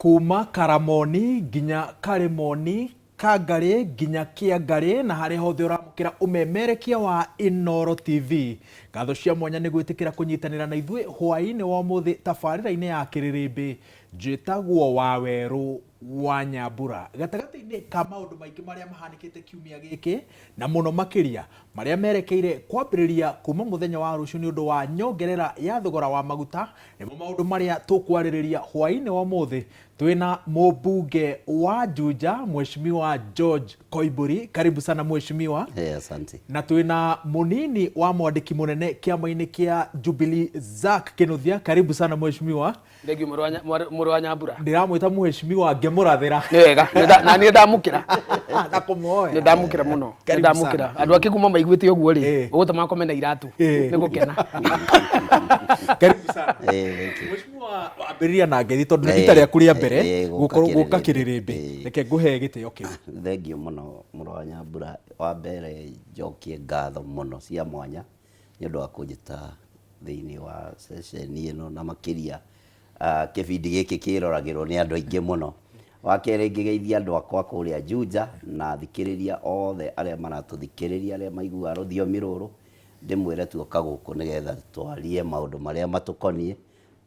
kuma Karamoni nginya Karimoni Kangari nginya Kiangari na harĩ hothe ũramũkĩra ũmemerekia wa Inooro TV. Ngatho cia mwanya nĩ gwĩtĩkĩra kũnyitanĩra na ithuĩ hwaĩ-inĩ wa ũmũthĩ tabarĩra-inĩ ya Kĩrĩrĩmbĩ. Njĩtagwo Wawerũ wa Nyambura. Gatagatĩ-inĩ ka maũndũ maingĩ marĩa mahanĩkĩte kiumia gĩkĩ na mũno makĩria marĩa merekeire kwambĩrĩria kuma mũthenya wa rũciũ nĩ ũndũ wa nyongerera ya thogora wa maguta, nĩmo maũndũ marĩa tũkwarĩrĩria hwaĩ-inĩ wa ũmũthĩ. Twĩna mũmbunge wa Juja Mheshimiwa George Koimbũri, karibu sana mheshimiwa. Asante. Na twĩna mũnini wa mwandĩki mũnene kĩama-inĩ kĩa Jubilee Zack Kĩnuthia, karibu sana mheshimiwa. Ndegi mũrũ wa Nyambura. Ndiramwĩta mheshimiwa ngĩmũrathĩra. Nĩ wega, na niĩ ndamũkĩra. Ndakũmũoya. Nĩ ndamũkĩra mũno. Nĩ ndamũkĩra. Andũ akĩ kuma maiguĩte ũguo rĩ, ũgũtũma komenda iratũ. Nĩ gũkena. Karibu sana. Mheshimiwa ambĩrĩria na ngeithi tondũ nĩ rita rĩaku rĩa mbere gũka Kĩrĩrĩmbĩ. Reke ngũhe gĩtĩo kĩu. Thengio mũno mũrũ wa Nyambura. Wa mbere njokie ngatho mũno cia mwanya nĩ ũndũ wa kũnjĩta thĩinĩ wa ceceni ĩno na makĩria kĩbindi gĩkĩ kĩroragĩrwo nĩ andũ aingĩ mũno. Wa kerĩ ngĩgeithia andũ akwa kũrĩa Juja na thikĩrĩria othe arĩa maratũthikĩrĩria arĩa maiguaga rũthiomi rũrũ, ndĩmwĩre tuoka gũkũ nĩgetha twarie maũndũ marĩa matũkoniĩ,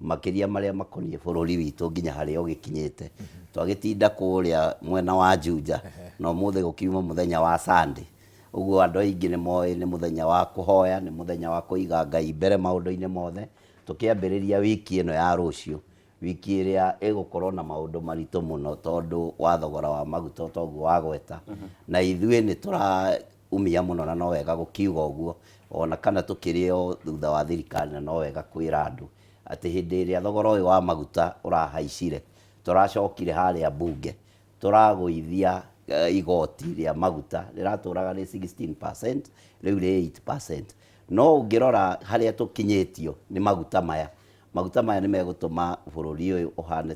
makĩria marĩa makoniĩ bũrũri witũ nginya harĩa ũgĩkinyĩte. Twagĩtinda kũrĩa mwena wa Juja na ũmũthĩ gũkiuma mũthenya wa Sunday. Ũguo andũ aingĩ nĩ moĩ nĩ mũthenya wa kũhoya, nĩ mũthenya wa kũiga Ngai mbere maũndũ-inĩ mothe. Tũkĩambĩrĩria wiki ĩno ya rũciũ, wiki ĩrĩa ĩgũkorwo na maũndũ maritũ mũno tondũ wa thogora wa maguta toguo wagweta. Na ithuĩ nĩ tũraumia mũno na no wega gũkiuga ũguo, ona kana tũkĩrĩ o thutha wa thirikari na no wega kwĩra andũ atĩ hĩndĩ ĩrĩa thogora ũyũ wa maguta ũrahaicire, tũracokire harĩa mbunge, tũragũithia igoti rĩa maguta rĩratũraga rĩ 16%, rĩu rĩ 8%. No ũngĩrora harĩa tũkinyĩtio nĩ maguta maya nĩ megũtũma bũrũri ũyũ ũhane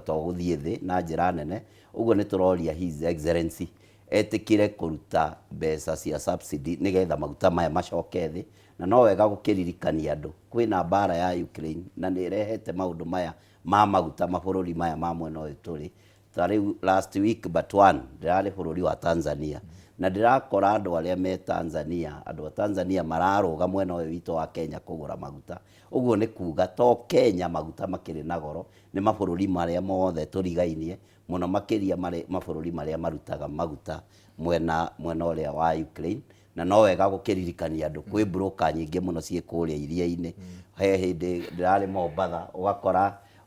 togũthiĩ thĩ na njĩra nene. Ũguo nĩ tũroria His Excellency etĩkĩre kũruta mbeca cia subsidy nĩgetha maguta maya macoke thĩ. Na no wega gũkĩririkania andũ kwĩna mbara ya Ukraine na nĩ ĩrehete maũndũ maya ma maguta mabũrũri maya ma mwena ũyũ tũrĩ. Ta rĩu last week but one ndĩrarĩ bũrũri wa Tanzania na ndĩrakora andũ arĩa me Tanzania, andũ a Tanzania mararũga mwena ũyũ witũ wa Kenya kũgũra maguta. Ũguo nĩ kuga to Kenya maguta makĩrĩ na goro, nĩ mabũrũri marĩa mothe tũrigainie mũno makĩria mabũrũri marĩa marutaga maguta mwena ũrĩa wa Ukraine. Na no wega gũkĩririkania andũ kwĩ broker nyingĩ mũno ciĩ kũrĩa iria-inĩ. He hĩndĩ ndĩrarĩ Mombatha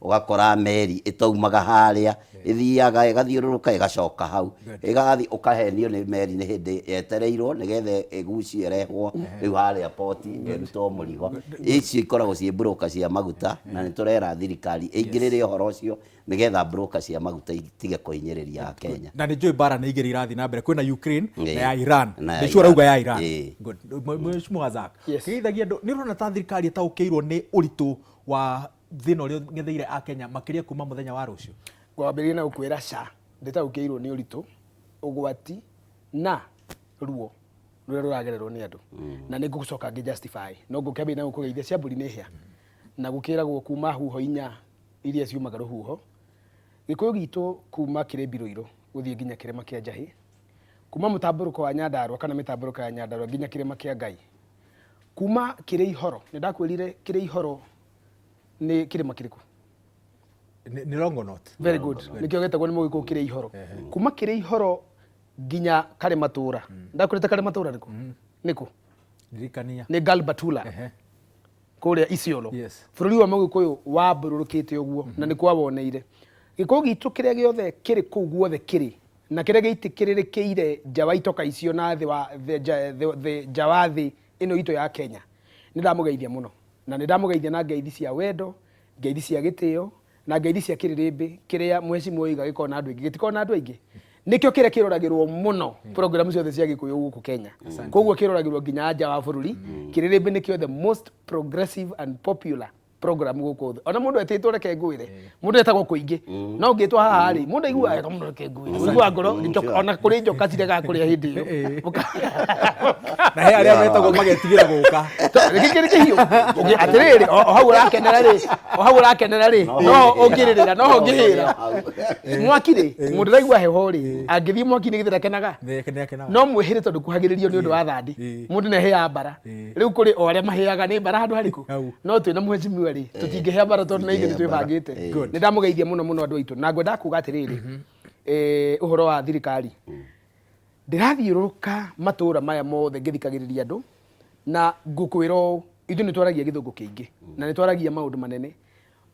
ũgakora meri ĩtaumaga harĩa ĩthiaga ĩgathiũrũrũka ĩgacoka hau, ĩgathiĩ ũkahenio nĩ meri nĩ hĩndĩ yetereirwo nĩgetha ĩgucio ĩrehwo rĩu harĩa poti ĩrutwo mũrigo. Ici ikoragwo ciĩ broker cia maguta na nĩ tũrera thirikari ĩingĩrĩre ũhoro ũcio nĩgetha broker cia maguta itige kũhinyĩrĩria Kenya. Na nĩ njũĩ mbara nĩ igĩrĩ irathiĩ na mbere, kwĩna Ukraine na ya Iran. Nĩcio rauga ya Iran. Mheshimiwa Zack, kĩgeithagia andũ nĩ ũrona ta thirikari ĩtaũkĩirwo nĩ ũritũ wa thĩna ũrĩa ng'etheire a Kenya makĩria kuma mũthenya wa rũciũ? Kwambĩrĩria na gũkwĩra ndĩtaũkĩirwo nĩ ũritũ, ũgwati na ruo rũrĩa rũragererwo nĩ andũ. Na nĩ ngũcoka ngĩ-justify. No ngũkĩambĩrĩria na gũkũgeithia cia mbũri nĩ hĩa na gũkĩragwo kuma huho inya iria ciumaga rũhuho. Gĩkũyũ gitũ kuma Kĩrĩmbĩ Rũirũ gũthiĩ nginya kĩrĩma kĩa Njahĩ, kuma mũtambũrũko wa Nyandarua kana mĩtambũrũko ya Nyandarua nginya kĩrĩma kĩa Ngai, kuma kĩrĩ ihoro. Nĩ ndakwĩrire kĩrĩ ihoro nĩ kĩrĩma kĩrĩkũ? Nĩ Longonot. Very good. Nĩkĩo gĩtagwo nĩ mũgĩkũyũ kĩrĩ ihoro. Kuma kĩrĩ ihoro nginya Karĩmatũra. Ndakwĩrĩte Karĩmatũra nĩkũ? Nĩkũ? Ndirikania. Nĩ Galbatula. Kũrĩa Isiolo. Bũrũri wa mũgĩkũyũ wambũrũrũkĩte ũguo na nĩ kwawoneire. Gĩkũyũ gitũ kĩrĩa gĩothe kĩrĩ kũu guothe kĩrĩ na kĩrĩa gĩitĩkĩrĩrĩkĩire nja wa itoka icio na nja wa thĩ ĩno itũ ya Kenya. Nĩ ndamũgeithia mũno na nĩ ndamũgeithia na ngeithi cia wendo, ngeithi cia gĩtĩo na ngeithi cia Kĩrĩrĩmbĩ kĩrĩa mheshimiwa oiga gĩkoragwo na andũ aingĩ. Gĩtikoragwo na andũ aingĩ, nĩkĩo kĩrĩa kĩroragĩrwo mũno program ciothe cia Gĩkũyũ gũkũ Kenya. Koguo kĩroragĩrwo nginya nja wa bũrũri. Kĩrĩrĩmbĩ nĩkĩo the most progressive and popular program guku thi ona mundu etitwo reke ngwire mundu etagwo kuingi no ngitwa haha ri mundu igua mundu reke ngwire igua ngoro ona kuri njoka cirega kuria hindi iyo na he aria metagwo magetigira guka gikiri kihiu atiriri o hau urakenera ri no ungiririra no ngihira mwaki ri mundu raigua heho ri angithii mwaki ni githira kenaga no mwihire tondu kuhagiririo ni undu wa thandi mundu ne heya bara riu kuri o aria maheyaga ni bara handu hariku no twina mheshimiwa ri tutingihea bara tondu na ithuĩ twĩbangĩte nĩ ndamugeithia mũno andũ aitũ na ngwenda kuuga atĩrĩrĩ ũhoro wa thirikari ndĩrathiũrũrũka matũũra maya mothe ngĩthikagĩrĩria andũ na ngũkwĩra ũũ ithuĩ nĩ twaragia gĩthũngũ kĩingĩ na nĩ twaragia maũndũ manene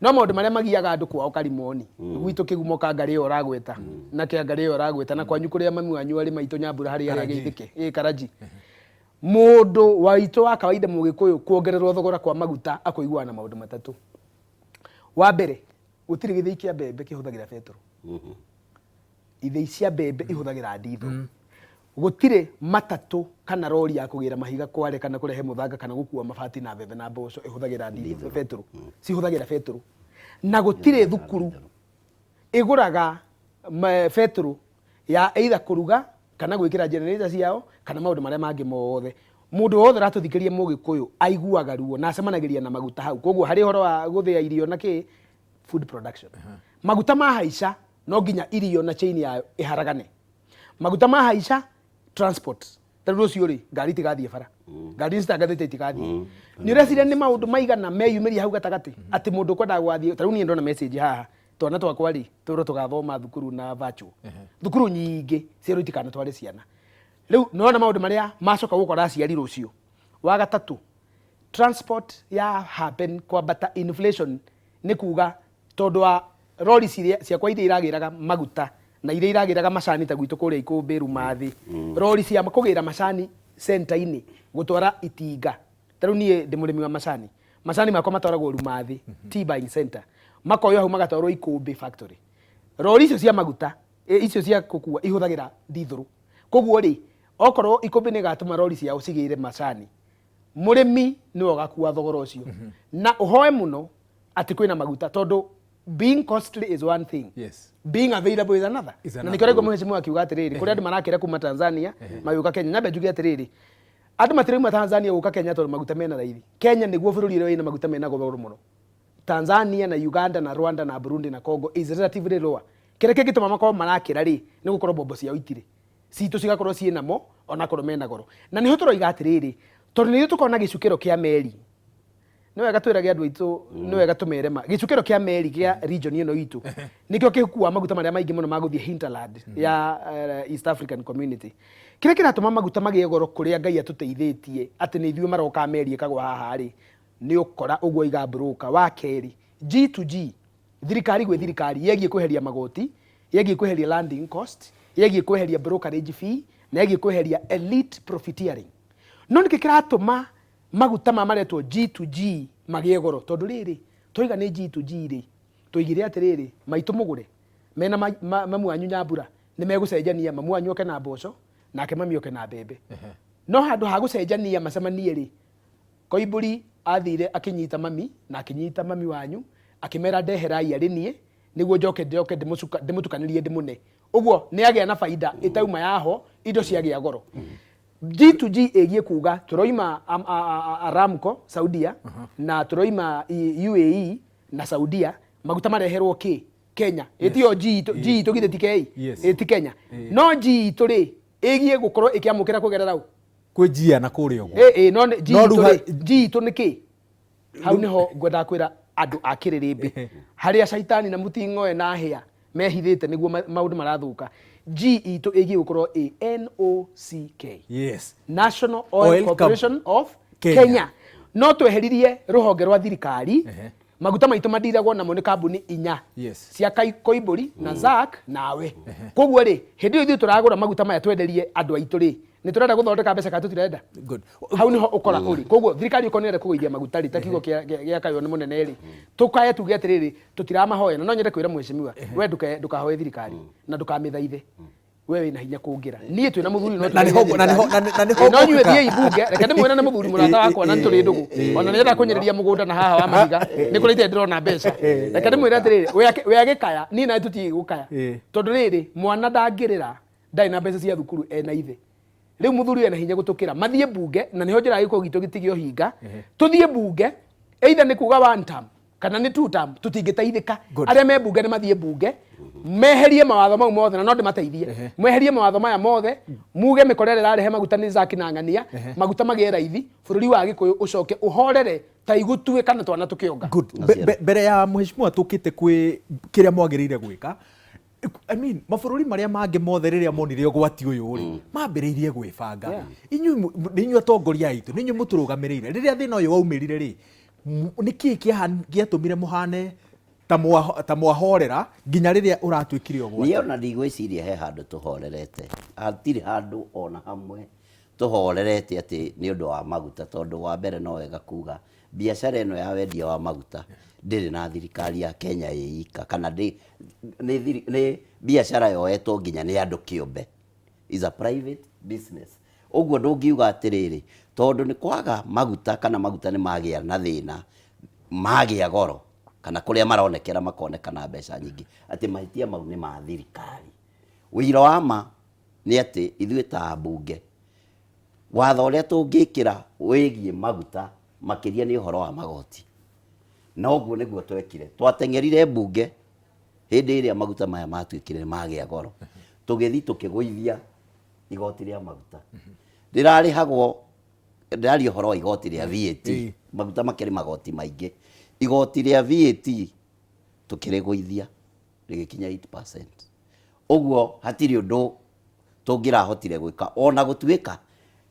no maũndũ marĩa magiaga andũ kwao Karimoni gwitũ kĩgumo ka Ngarĩ ĩyo ũragweta na kĩa Ngarĩ ĩyo ũragweta na kwanyu kũrĩa mami wanyu arĩ Maitũ Nyambura harĩa arĩa Gĩithĩke Karaji mundu waitũ wa kawaida Mũgĩkũyũ kuongererwo thogora kwa maguta akũiguana na maũndũ matatũ. Wa mbere gũtirĩ gĩthĩi kĩa mbembe kĩhũthagĩra betũrũ, ithĩi cia mbembe ihũthagĩra ndithũ, gũtirĩ matatũ kana rori ya kũgĩra mahiga Kware kana kũrehe mũthanga kana gũkua mabati na mbembe na mboco ihũthagĩra ndithũ betũrũ, cihũthagĩra betũrũ, na gũtirĩ thukuru igũraga betũrũ ya either kũruga kana gwĩkĩra generator ciao kana maũndũ marĩa mangĩ mothe. Mũndũ wothe ratũthikĩria Mũgĩkũyũ aiguaga ruo na acemanagĩria na maguta hau, koguo harĩ ũhoro wa gũthĩa irio na kĩ food production. Maguta mahaica no nginya irio na chain yayo iharagane. Maguta mahaica transport tarũ rũcio rĩ ngari itigathiĩ bara, ngari citagathiĩ itigathiĩ. Nĩ ũreciria nĩ maũndũ maigana meyumĩria hau gatagatĩ atĩ mũndũ ũkwendaga gwathiĩ. Tarũ niĩ ndona message haha twana twakwa rĩ tũrũ tugathoma thukuru na virtual, thukuru nyingĩ ciero itikana tware ciana. Riu nona maũndũ marĩa macoka gũkora aciari rũcio. Wa gatatũ transport ya happen kwambata inflation nĩ kuga tondũ wa rori ciakwa iria iragĩraga maguta na iria iragĩraga macani ta gwitũ kũrĩa Ikũmbĩ Rumathi, rori cia kũgĩra macani center-inĩ gũtwara itinga. Tarũ niĩ ndĩ mũrĩmi wa macani makwa matwaragwo Rumathi tea buying center, makoyo hau magatwarwo Ikũmbĩ factory. Rori icio cia maguta icio cia gũkua ihũthagĩra ndithũrũ, koguo rĩ okorwo Ikũmbĩ nĩ gatũma rori ciao cigĩre macani, mũrĩmi nĩwe ũgakua thogora ũcio. Na ũhoe mũno atĩ kwĩna maguta tondũ being costly is one thing, being available is another. Na nĩkĩo rĩngĩ mheshimiwa akiuga atĩrĩrĩ kũrĩ andũ marakĩra kuma Tanzania magĩũka Kenya. Nyambe njuge atĩrĩrĩ andũ matirauma Tanzania gũka Kenya tondũ maguta mena raithi. Kenya nĩguo bũrũri ũrĩa wĩna maguta mena goro mũno. Tanzania na Uganda na Rwanda na Burundi na Congo is relatively lower. Kĩrĩa kĩngĩtũma makorwo marakĩra rĩ nĩ gũkorwo mbombo ciao itirĩ, citũ cigakorwo ciĩ namo ona korwo mena goro. Na nĩho tũroiga atĩrĩrĩ tondũ nĩrĩo tũkona gĩcukĩro kĩa meri, nĩ wega twĩrage andũ aitũ, nĩ wega tũmere gĩcukĩro kĩa meri gĩa region ĩno itũ nĩkĩo gĩkua maguta marĩa maingĩ mũno magũthiĩ hinterland ya East African Community. Kĩrĩa kĩratũma maguta magĩe goro kũrĩa Ngai atũteithĩtie atĩ nĩ ithuĩ maroka meri ĩkagwa haha rĩ nĩ ũkora ũguo iga broker. Wa kerĩ G2G, thirikari gwĩ thirikari yegiĩ kweheria magoti, yegiĩ kweheria landing cost, yegiĩ kweheria brokerage fee na yegiĩ kweheria elite profiteering. No nĩkĩ kĩratũma maguta maretwo G2G magĩe goro tondũ rĩrĩ tũiga nĩ G2G rĩ tũigire atĩrĩrĩ Maitũ Mũgũre mena mamu wanyu Nyambura nĩ megũcenjania, mamu wanyu oke na mboco nake mami oke na mbembe. No handũ ha gũcenjania macemanie rĩ Koimbũri athire akĩnyita mami na akĩnyita mami wanyu akĩmera ndeherai arĩ niĩ nĩguo njoke ndĩmũtukanĩrie ndĩmũne. Ũguo nĩ agĩa na faida ĩtauma yaho indo ciagĩa goro. G2G ĩgiĩ kuga tũroima Aramco Saudia na tũroima UAE na Saudia maguta mareherwo kĩ Kenya. Ĩtio G itũ githĩ ti Kei ĩti Kenya. No G itũ rĩ ĩgiĩ gũkorwo ĩkĩamũkĩra kũgerera kwĩ njia na kũrĩa ũguo. No G itũ nĩ kĩ hau nĩho ngwenda kwĩra andũ a Kĩrĩrĩmbĩ harĩa caitani na mũting'oe na hĩa mehithĩte nĩguo maũndũ marathũka. G itũ ĩgiĩ gũkorwo NOCK, National Oil Corporation of Kenya. No tweheririe rũhonge rwa thirikari, maguta maitũ mandiragwo namo nĩ kambuni 4 cia Koimbũri na ZAC nawe. Koguo rĩ hĩndĩ ĩyo ithuĩ tũragũra maguta maya twenderie andũ aitũ rĩ nĩ tũrenda gũthondeka mbeca kana tũtirenda. Hau nĩho ũkora ũrĩ. Koguo thirikari ũkorwo nĩrenda kũgũithia maguta rĩ ta kiugo gĩa Kayũ nĩ mũnene rĩ tũkaye tuge atĩrĩrĩ tũtiramahoya. Na no nyende kwĩra mheshimiwa we ndũkahoe thirikari na ndũkamĩthaithe. we wina hinya kungira nie twina muthuri na ni ho no nyue thie ibunge reke ndimwena na muthuri murata wakwa na turi ndugu ona nenda kunyiriria mugunda na haha wa mahiga ni kurite ndirona mbeca reke ndimwira atiriri we agikaya ni na tuti gukaya tondu riri mwana ndangirira ndai na mbeca cia thukuru ena ithe riu muthuri ena hinya gutukira mathie bunge na niho njira giko gitu gitigio hinga tuthie bunge either ni kuga one term kana ni two term tutingiteithika aria me bunge ni mathie bunge meherie mawatho mau mothe na no ndimateithie meherie mawatho maya mothe muge mikorere rarehe maguta ni zakinangania maguta magie raithi bururi wa gikuyu ucoke uhorere ta igutue kana twana tukionga mbere ya mheshimiwa tukite kwi kiria mwagirire gwika I mean mabururi maria mangi mothe riria monire gwati uyu ri mambiriirie gwibanga inyu atongoria itu ninyu muturugamirire riria thina uyu waumirire ri niki giatumire muhane ta mwahorera nginya riria uratwikire ogwa niyo na ndigwiciria he handu tuhorerete atiri handu ona hamwe tuhorerete ati ni undu wa maguta tondu wa mbere no wega kuga biashara ino ya wendia wa maguta ndiri na thirikari ya Kenya yiika kana ni biashara yoetwo nginya ni andu kiumbe is a private business ogwo ndungiuga atiriri tondu ni kwaga maguta kana maguta ni magia na thina magia goro kana kuria maronekera makonekana mbeca nyingi ati mahitia mau ni ma thirikari wira wa ma ni ati ithuĩ ta bunge watho uria tungikira wigie maguta makiria ni uhoro wa magoti na ogwo niguo twekire twatengerire bunge hindi iria maguta maya matwikire magia goro tugithi tukiguithia igoti ria maguta ndirarihagwo ndari uhoro wa igoti ria VAT maguta makiri magoti maingi igoti ria VAT tukiriguithia rigikinya 8%. Ogwo hatiri undu tungirahotire gwika ona gutwika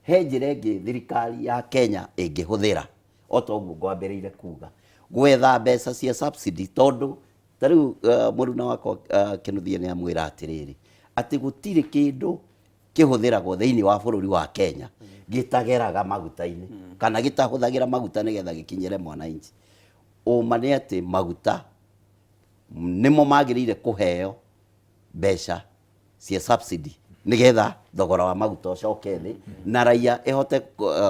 he njira ingi thirikari ya Kenya ingihuthira otogwo ngwambiriire kuga gwetha mbeca cia subsidy tondu tariu muruna wako Kinuthia ni amwira atiriri ati gutiri kindu kihuthiragwo thiini wa bururi wa Kenya gitageraga maguta-ini kana gitahuthagira maguta nigetha gikinyire mwananchi uma ni ati maguta nimo magirire kuheo mbeca cia subsidy nigetha thogora wa maguta ucoke thi na raia ihote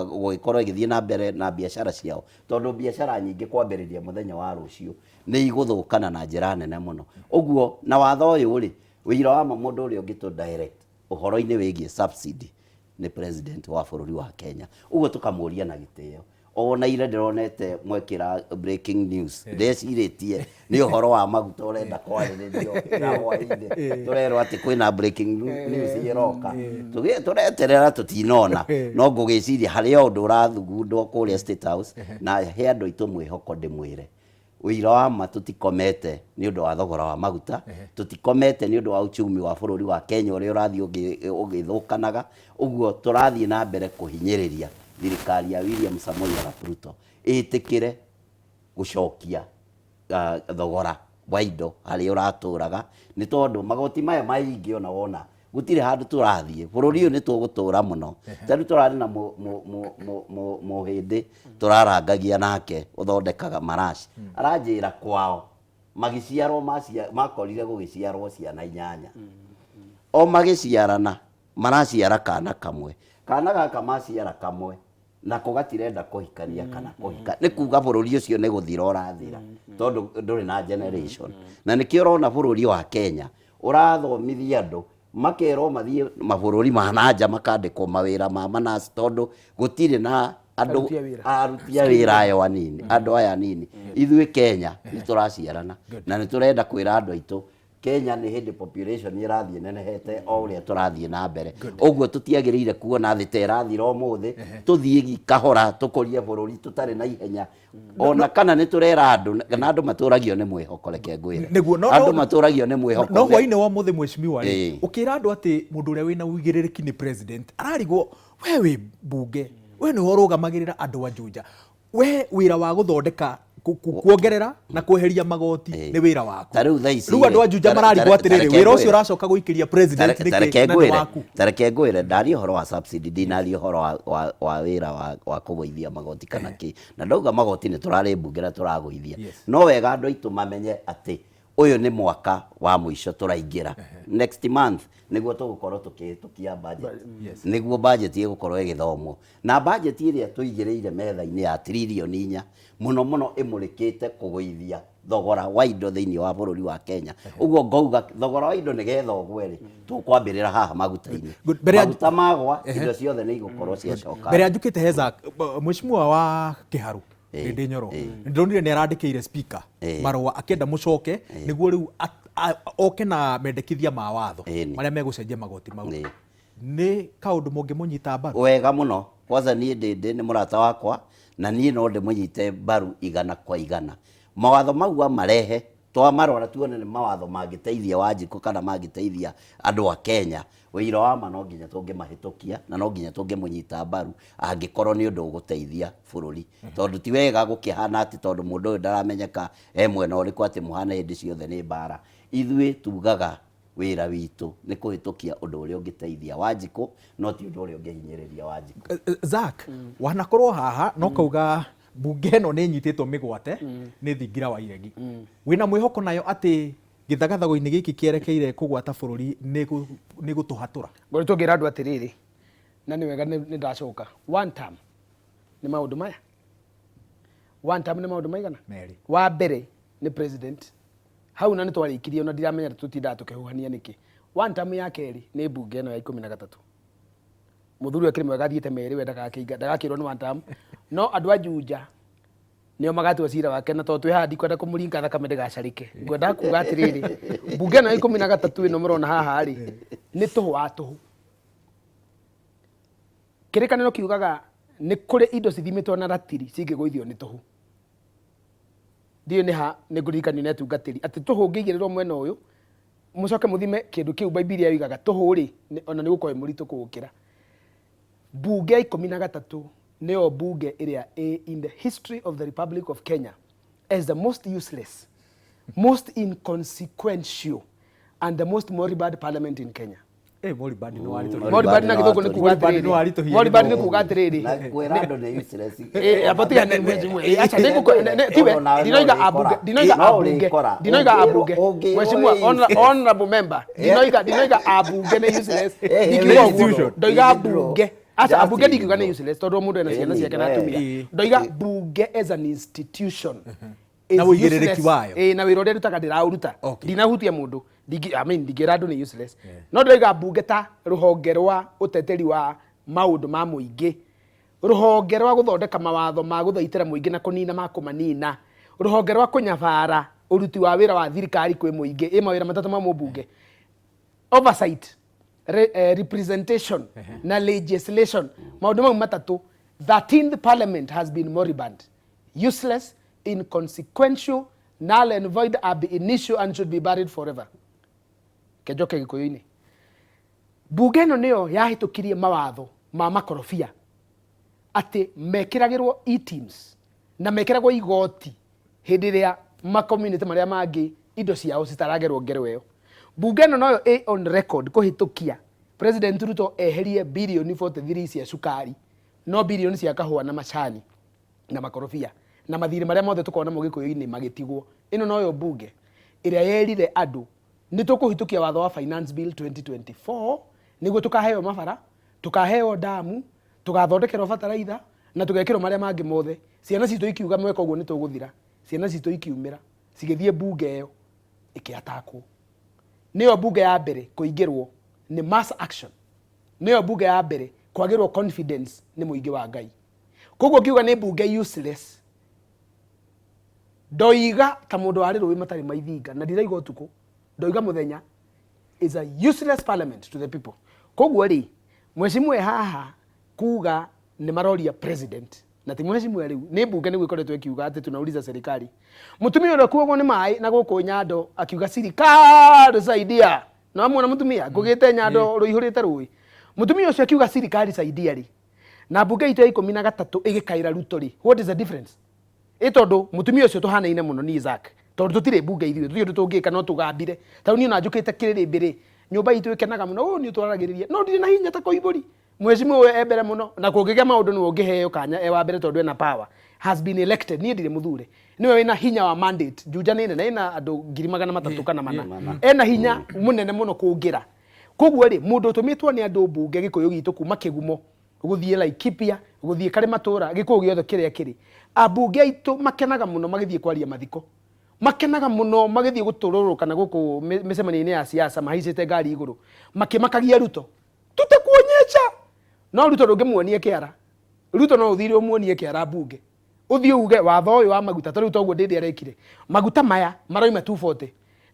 gugikorwo igithie na mbere na biashara ciao tondu biashara nyingi kwambiriria muthenya wa rucio ni iguthukana na njira nene muno ogwo na watho uyu ri wira wa mundu uri ungitu direct uhoro-ini wigie subsidy ni president wa bururi wa Kenya ogwo tukamuria na gitio ona ire ndironete mwekira breaking news ndeciritie ni uhoro wa maguta urenda kwariririo na hwaini turero ati kwina breaking news iroka tureterera tutinona no ngugiciria hari undu urathugundwo kuria State House na he andu itu mwihoko ndimwire wira wa ma tutikomete ni undu wa thogora wa maguta tutikomete ni undu wa uchumi wa bururi wa Kenya uria urathi ugithukanaga ogwo turathie na mbere kuhinyiriria thirikari ya William Samoei Ruto itikire gucokia thogora wa indo hari uraturaga ni tondu magoti maya maingi ona wona gutire handu turathie bururi uyu ni tugutura muno tari turari na muhindi turarangagia nake uthondekaga marashi aranjira kwao magiciarwo makorire gugiciarwo ciana 8 o magiciarana maraciara kana kamwe kana gaka maciara kamwe na kugatirenda kuhikania kana kuhika ni kuga bururi ucio ni guthira urathira tondu nduri na generation na nikio urona bururi wa Kenya urathomithia andu makero mathie mabururi mananja makandikwo mawira ma manasi tondu gutire na andu arutia wira ayo anini andu aya nini ithuĩ Kenya ni turaciarana na ni turenda kwira andu aitu Kenya ni hindi population irathie nenehete o uria turathie na mbere ogwo tutiagirire kuona thite irathira umuthi tuthie kahora tukurie bururi tutari na ihenya ona kana ni turera andu na andu maturagio ni mwihoko reke ngwire andu maturagio ni mwihoko no hwaine wa muthi mheshimiwa ri ukira andu ati mundu uria wina uigiririki ni president ararigwo we wi bunge we ni urugamagirira andu ajunja we wira wa guthondeka kuongerera na kweheria magoti ni wira waku riu andu ajunja mararigwo atiriri wira ucio uracoka guikiria president tareke ngwire ndari horo wa subsidy dinari horo wa wira wa kugoithia magoti kana ki na ndauga magoti ni turari bunge na turagoithia no wega andu aitu mamenye ati uyu ni mwaka wa muico turaingira next month niguo tugukorwo tukia budget niguo budget igukorwo igithomwo na budget iria tuigiriire metha-ini ya trilioni 4 muno imurikite kuguithia thogora wa indo thiini wa bururi wa Kenya uguo ngauga thogora wa indo nigethogwo ri tukwambirira haha maguta-ini maguta magwa indo ciothe ni igukorwo ciacoka mbere njukite heza mheshimiwa wa Kiharu Ndindi Nyoro ndonire ni arandikire speaker marwa akenda mucoke niguo riu oke na mendekithia ma watho maria megucenjia magoti mau ni kaundu mungi munyita mbaru wega muno kwanza nie Ndindi ni murata wakwa na nie no ndimunyite mbaru igana kwa igana mawatho mau marehe twamarora tuone ni mawatho mangiteithia Wanjiku kana mangiteithia andu a Kenya wira wa ma no nginya tungimahitukia na no nginya tungimunyita mbaru angikorwo ni undu uguteithia bururi tondu ti wega gukihana ati tondu mundu uyu ndaramenyeka mwena uriku ati muhana hindi ciothe ni mbara ithui tugaga wira witu ni kuhitukia undu uria ungiteithia Wanjiku no ti undu uria ungihinyiriria Wanjiku Zack wanakorwo haha no kauga bunge no ni nyititwo migwate ni thingira wa iregi wina mwihoko nayo ati githagathago-ini giki kierekeire kugwata bururi ni gutuhatura ngori tungira andu atiriri na ni wega ni ndacoka one term ni maundu maya one term ni maundu maigana wa mbere ni president hau na ni twarikirie ona ndiramenya tutinda tukihuhania niki one term ya keri ni bunge no ya 13 muthuri akiri mwega thiete meri we ndagakirwo ni one term no andu ajuja nio magatua cira wake na to twi handi kwenda kumuringa thakame ndigacarike ngwenda kuga atiriri bunge no ya 13 ino murona haha ri ni tuhu wa tuhu kirikaniro kiugaga ni kuri indo cithimitwo na ratiri cingiguithio ni tuhu ndio ni ha ni ngurikanio ni tungatiri ati tuhu ngigirirwo mwena uyu mucoke muthime kindu kiu Bibilia yugaga tuhu ri ona ni gukoe muritu kugukira bunge 13 neo bunge iria in the history of the Republic of Kenya as the most useless, most inconsequential and the most moribund parliament in Kenya. Moribund no arito. Moribund na githoko ni kuga atiriri. Moribund ni kuga atiriri. na kwirando ni useless apotiga ni mwe acha ni tiwe dinoiga abuge dinoiga abuge mheshimiwa honorable member dinoiga abuge ni useless institution doiga abuge acha abuge dikiuga ni useless tondu mundu ena ciana ciake na atumia doiga bunge as an institution na wigiririki wayo na wira uria rutaga ndirauruta ndinahutia mundu ndigira andu ni useless no doiga bunge ta ruhonge rwa uteteri wa maundu ma muingi ruhonge rwa guthondeka mawatho ma guthaitira muingi na kunina ma kumanina ruhonge rwa kunyabara uruti wa wira wa thirikari kwi muingi mawira matatu ma mubunge oversight representation na legislation maundu mau matatu 13th parliament has been moribund useless inconsequential null and void ab initio and should be buried forever kejoke gikuyu-ini bunge no niyo yahitukirie mawatho ma makorofia ati mekiragirwo e-teams na mekiragwo igoti hindi ria ma community maria mangi indo ciao citaragerwo ngero iyo bunge no noyo on record kuhitukia president Ruto eherie bilioni 43 cia sukari no bilioni cia kahua na macani na makorofia na mathire maria mothe tukona mo gikuyu-ini magitigwo ino noyo bunge iria yerire andu ni tukuhitukia watho wa finance bill 2024 niguo tukaheo mabara tukaheo damu tugathondekerwo bataraitha na tugekirwo maria mangi mothe ciana citu ikiuga mweka uguo ni tuguthira ciana citu ikiumira cigithie bunge iyo ikiatakwo niyo bunge ya mbere kuingirwo ni mass action niyo bunge ya mbere kwagirwo confidence ni muingi wa Ngai koguo kiuga ni bunge useless doiga ta mundu wari ruwi matari maithinga na ndiraiga utuku doiga muthenya is a useless parliament to the people koguo ri mheshimiwa haha kuga ni maroria president na ti mheshimiwa riu ni bunge ni gwikoretwo ikiuga ati tunauliza serikali mutumia ndo kuogwo ni mai na guku nyando akiuga serikali saidia na mwana mutumia ngugite nyando ruihurite rui mutumia ucio akiuga serikali saidia ri na bunge itu ya 13 igikaira Ruto ri what is the difference tondu mutumia ucio tuhanaine muno ni Isaac tondu tutire bunge ithuĩ tutire tungika no tugambire tau ni ona njukite kiriri mbere nyumba itu ikenaga muno ni twaragiriria no ndire na hinya ta koiburi mwecimu we ebere muno na kungigea maundu ni ungiheo kanya e wa mbere tondu ena power has been elected ni ndire muthure niwe wina hinya wa mandate juja nene na ina andu 300 kana mana ena hinya munene muno kungira koguo ri mundu tumitwo ni andu mbunge gikuyu gitu kuma kigumo guthie Laikipia guthie kare matura gikuyu giothe kiria kiri abunge aitu makenaga muno magithie kwaria mathiko makenaga muno magithie gutururuka na guku micemania-ini ya siasa mahaicite ngari iguru makimakagia Ruto tutekuonyesha no Ruto ndungimuonie kiara Ruto no uthire umuonie kiara bunge uthie uge watho uyu wa maguta tari toguo ndindi arekire maguta maya maroima 240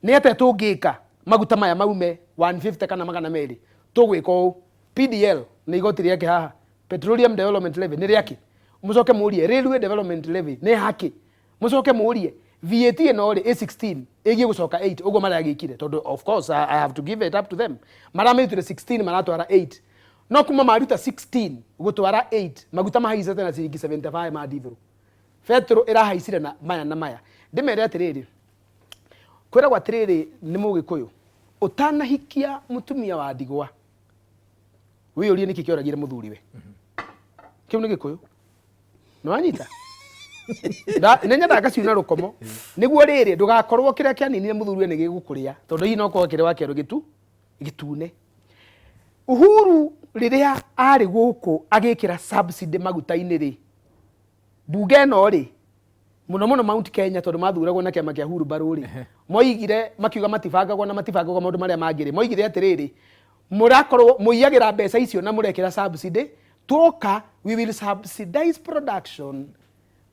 ni ate tungika maguta maya maume 150 kana magana meri tugwika u PDL ni igoti riake haha Petroleum Development Levy ni riake mucoke murie Railway Development Levy ni haki mucoke murie VAT no ri A16 igie gucoka 8 ugo mara gikire tondu of course I have to give it up to them mara metire 16 maratwara 8 no kuma maruta 16 gutwara 8 maguta mahaicite na ciringi 75 ma diesel petro irahaicire na maya ndimere atiriri kwira gwa tiriri ni mugikuyu utanahikia mutumia wa ndigwa wiurie niki kioragire muthuriwe kiu ni gikuyu no anyita nenya ndagaciuna rukomo niguo riri ndugakorwo kiria kianinire muthuriwe ni gigukuria tondu hi no ko kire wa kero gitune Uhuru riria ari guku agikira subsidy maguta-ini ri bunge no ri muno Mount Kenya tondu mathuragwo na kiama kia Uhuru Baruri moigire makiuga matifangagwo na matifangagwo maundu maria mangire moigire atiriri murakorwo muiyagira mbeca icio na murekira subsidy toka we will subsidize production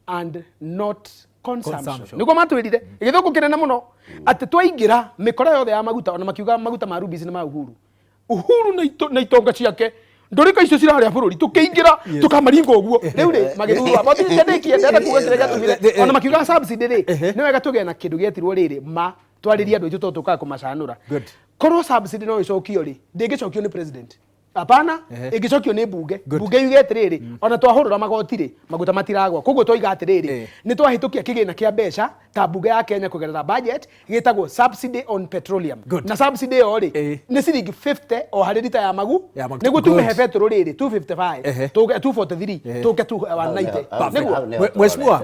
and not consumption niguo matwirire igithuku kinene muno ati twaingira mikora yothe ya maguta ona makiuga maguta ma Rubis ni ma Uhuru na itonga ciake ndorika icio ciraria bururi tukiingira tukamaringa uguo riu ri magithurwa bothi ndekie ndenda kuga kire gatumire ona makiuga subsidy ri ni wega tuge na kindu gietirwo riri ma twariria andu itu tuka kumacanura korwo subsidy no icokio ri ndingicokio ni president apana igicokio ni bunge bunge yuge atiriri ona twahurura magoti ri maguta matiragwa koguo twiga atiriri ni twahitukia kigina kia mbeca ta bunge ya Kenya kugerera budget gitagwo subsidy on petroleum na subsidy yo ri ni ciringi 50 o hari lita ya magu niguo tumehe petrol riri 255 tuge 243 tuge 190 niguo mheshimiwa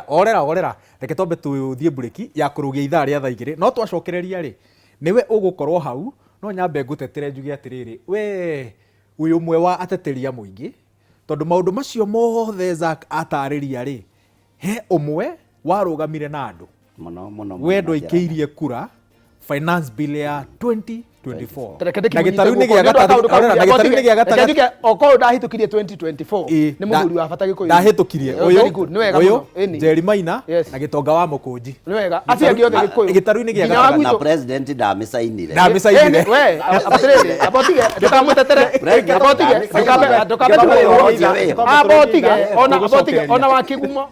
orera reke tombe tuthie break ya kurugia ithaa ria thaa igiri no twacokereria ri niwe ugukorwo hau no nyambe ngutetere njuge atiriri we uyu mwe wa ateteria muingi tondu maundu macio mothe Zack atariria ri he umwe warugamire na andu muno we ndo ikiirie kura finance bill ya 2024 na gitaru ni gia gatatu oko ndahitukirie 2024 ni muthuri wa bata gikuyu ndahitukirie uyu Njeri Maina na gitonga wa Mukunji ni wega acio angi othe gikuyu gitaru ni gia gatatu na president ndamisainire we abotige tukamutetere abotige ona wa kigumo